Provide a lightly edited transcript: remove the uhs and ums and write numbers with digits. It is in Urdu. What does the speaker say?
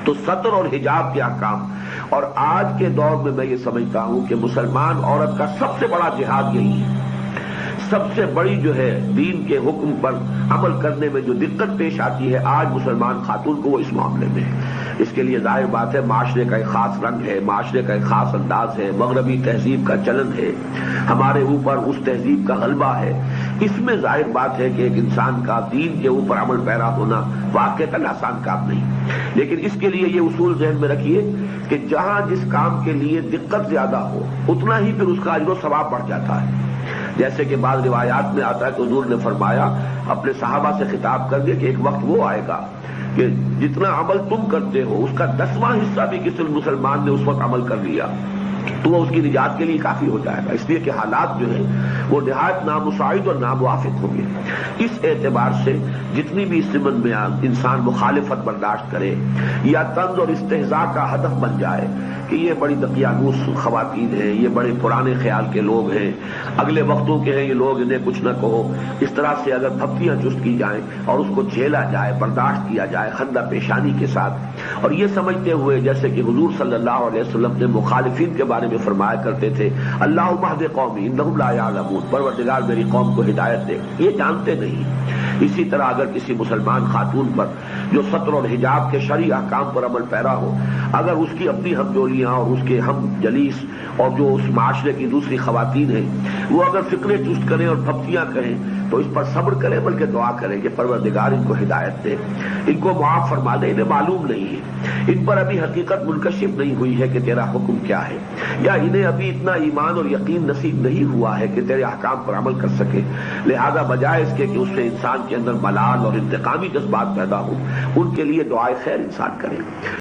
تو سطر اور حجاب کے احکام، اور آج کے دور میں میں یہ سمجھتا ہوں کہ مسلمان عورت کا سب سے بڑا جہاد یہی ہے۔ سب سے بڑی جو ہے دین کے حکم پر عمل کرنے میں جو دقت پیش آتی ہے آج مسلمان خاتون کو، وہ اس معاملے میں ہے۔ اس کے لیے ظاہر بات ہے معاشرے کا ایک خاص رنگ ہے، معاشرے کا ایک خاص انداز ہے، مغربی تہذیب کا چلن ہے، ہمارے اوپر اس تہذیب کا غلبہ ہے۔ اس میں ظاہر بات ہے کہ ایک انسان کا دین کے اوپر عمل پیرا ہونا واقعتاً آسان کام نہیں، لیکن اس کے لیے یہ اصول ذہن میں رکھیے کہ جہاں جس کام کے لیے دقت زیادہ ہو اتنا ہی پھر اس کا اجر و ثواب بڑھ جاتا ہے۔ جیسے کہ بعض روایات میں آتا ہے کہ حضور نے فرمایا، اپنے صحابہ سے خطاب کر دیا کہ ایک وقت وہ آئے گا کہ جتنا عمل تم کرتے ہو اس کا 10واں حصہ بھی کسی مسلمان نے اس وقت عمل کر لیا تو وہ اس کی نجات کے لیے کافی ہو جائے گا، اس لیے کہ حالات جو ہیں وہ نہایت نامساعد اور ناموافق ہوں گے۔ اس اعتبار سے جتنی بھی اس زمن میں انسان مخالفت برداشت کرے یا طنز اور استہزاء کا ہدف بن جائے کہ یہ بڑی دقیانوس خواتین ہیں، یہ بڑے پرانے خیال کے لوگ ہیں، اگلے وقتوں کے ہیں یہ لوگ، انہیں کچھ نہ کہو، اس طرح سے اگر دھمکیاں چست کی جائیں اور اس کو جھیلا جائے، برداشت کیا جائے خندہ پیشانی کے ساتھ، اور یہ سمجھتے ہوئے جیسے کہ حضور صلی اللہ علیہ وسلم نے مخالفین کے بارے میں فرمایا کرتے تھے، اللہم اہد قومی انہم لا یعلمون، پروردگار میری قوم کو ہدایت دے، یہ جانتے نہیں۔ اسی طرح اگر کسی مسلمان خاتون پر جو سطر اور حجاب کے شرعی احکام پر عمل پیرا ہو، اگر اس کی اپنی ہمجولیاں اور اس کے ہم جلیس اور جو اس معاشرے کی دوسری خواتین ہیں وہ اگر فکرے چست کریں اور پھپتیاں کہیں تو اس پر صبر کریں، بلکہ دعا کریں کہ پروردگار ان کو ہدایت دے، ان کو معاف فرما دے، انہیں معلوم نہیں ہے، ان پر ابھی حقیقت منکشف نہیں ہوئی ہے کہ تیرا حکم کیا ہے، یا انہیں ابھی اتنا ایمان اور یقین نصیب نہیں ہوا ہے کہ تیرے احکام پر عمل کر سکے، لہذا بجائے اس کے کہ اس سے انسان کے اندر ملال اور انتقامی جذبات پیدا ہو، ان کے لیے دعائے خیر انسان کرے۔